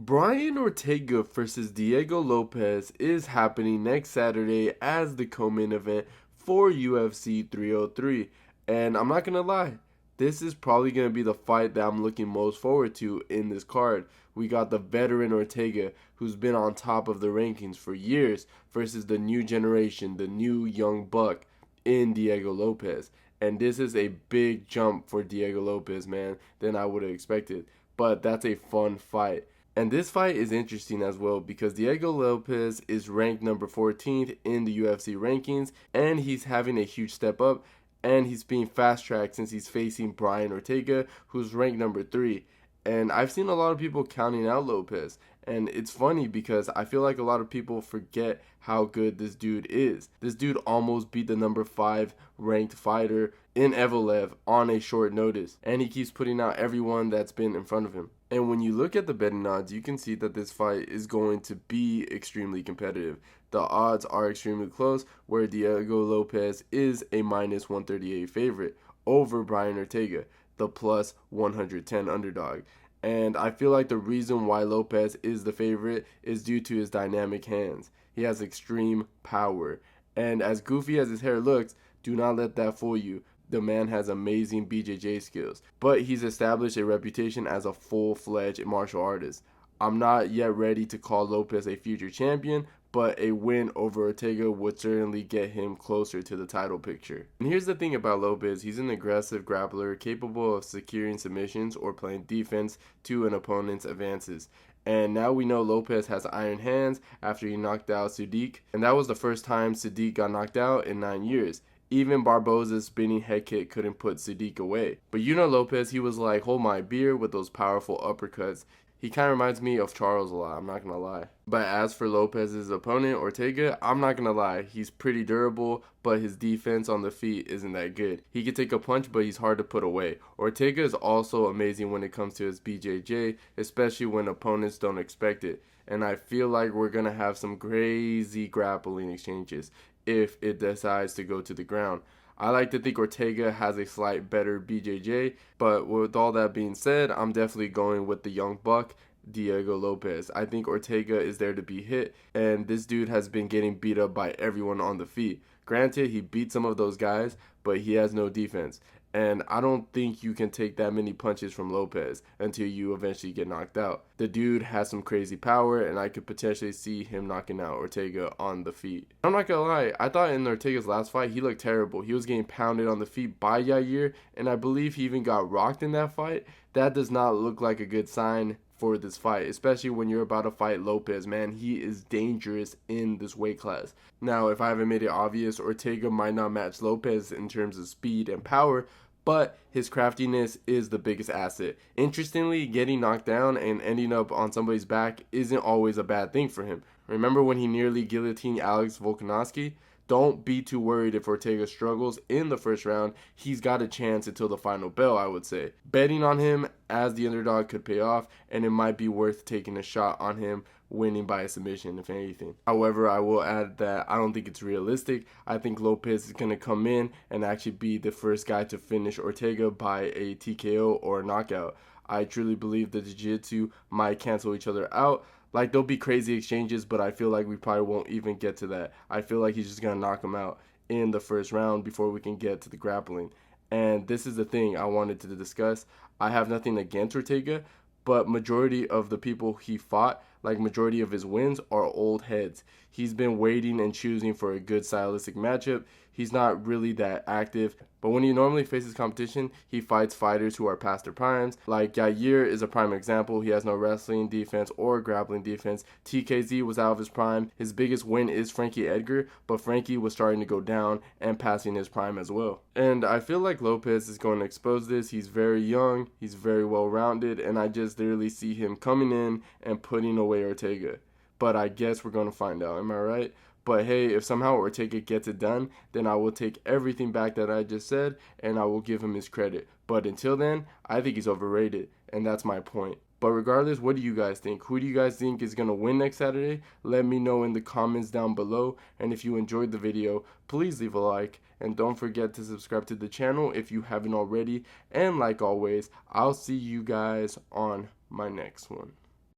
Brian Ortega versus Diego Lopes is happening next Saturday as the co-main event for UFC 303. And I'm not going to lie, this is probably going to be the fight that I'm looking most forward to in this card. We got the veteran Ortega, who's been on top of the rankings for years, versus the new generation, the new young buck in Diego Lopes. And this is a big jump for Diego Lopes, man, than I would have expected. But that's a fun fight. And this fight is interesting as well because Diego Lopes is ranked number 14th in the UFC rankings, and he's having a huge step up, and he's being fast-tracked since he's facing Brian Ortega, who's ranked number 3. And I've seen a lot of people counting out Lopes, and it's funny because I feel like a lot of people forget how good this dude is. This dude almost beat the number 5 ranked fighter in Evelev on a short notice, and he keeps putting out everyone that's been in front of him. And when you look at the betting odds, you can see that this fight is going to be extremely competitive. The odds are extremely close, where Diego Lopes is a minus 138 favorite over Brian Ortega, the plus 110 underdog. And I feel like the reason why Lopes is the favorite is due to his dynamic hands. He has extreme power. And as goofy as his hair looks, do not let that fool you. The man has amazing BJJ skills, but he's established a reputation as a full-fledged martial artist. I'm not yet ready to call Lopes a future champion, but a win over Ortega would certainly get him closer to the title picture. And here's the thing about Lopes, he's an aggressive grappler capable of securing submissions or playing defense to an opponent's advances. And now we know Lopes has iron hands after he knocked out Sadiq, and that was the first time Sadiq got knocked out in 9 years. Even Barboza's spinning head kick couldn't put Sadiq away. But you know Lopes, he was like, hold my beer with those powerful uppercuts. He kind of reminds me of Charles a lot, I'm not going to lie. But as for Lopes' opponent, Ortega, I'm not going to lie. He's pretty durable, but his defense on the feet isn't that good. He can take a punch, but he's hard to put away. Ortega is also amazing when it comes to his BJJ, especially when opponents don't expect it. And I feel like we're going to have some crazy grappling exchanges if it decides to go to the ground. I like to think Ortega has a slight better BJJ, but with all that being said, I'm definitely going with the young buck, Diego Lopes. I think Ortega is there to be hit, and this dude has been getting beat up by everyone on the feet. Granted, he beat some of those guys, but he has no defense. And I don't think you can take that many punches from Lopes until you eventually get knocked out. The dude has some crazy power, and I could potentially see him knocking out Ortega on the feet. I'm not gonna lie, I thought in Ortega's last fight, he looked terrible. He was getting pounded on the feet by Yair, and I believe he even got rocked in that fight. That does not look like a good sign for this fight, especially when you're about to fight Lopes, man. He is dangerous in this weight class. Now, if I haven't made it obvious, Ortega might not match Lopes in terms of speed and power, but his craftiness is the biggest asset. Interestingly, getting knocked down and ending up on somebody's back isn't always a bad thing for him. Remember when he nearly guillotined Alex Volkanovski? Don't be too worried if Ortega struggles in the first round. He's got a chance until the final bell, I would say. Betting on him as the underdog could pay off, and it might be worth taking a shot on him winning by a submission, if anything. However, I will add that I don't think it's realistic. I think Lopes is going to come in and actually be the first guy to finish Ortega by a TKO or a knockout. I truly believe the jiu-jitsu might cancel each other out. Like, there'll be crazy exchanges, but I feel like we probably won't even get to that. I feel like he's just going to knock him out in the first round before we can get to the grappling. And this is the thing I wanted to discuss. I have nothing against Ortega, but majority of the people he fought, like majority of his wins, are old heads. He's been waiting and choosing for a good stylistic matchup. He's not really that active, but when he normally faces competition, he fights fighters who are past their primes. Like Yair is a prime example. He has no wrestling defense or grappling defense. TKZ was out of his prime. His biggest win is Frankie Edgar, but Frankie was starting to go down and passing his prime as well. And I feel like Lopes is going to expose this. He's very young, he's very well-rounded, and I just literally see him coming in and putting away Ortega. But I guess we're going to find out, am I right? But hey, if somehow Ortega gets it done, then I will take everything back that I just said, and I will give him his credit. But until then, I think he's overrated, and that's my point. But regardless, what do you guys think? Who do you guys think is going to win next Saturday? Let me know in the comments down below. And if you enjoyed the video, please leave a like. And don't forget to subscribe to the channel if you haven't already. And like always, I'll see you guys on my next one.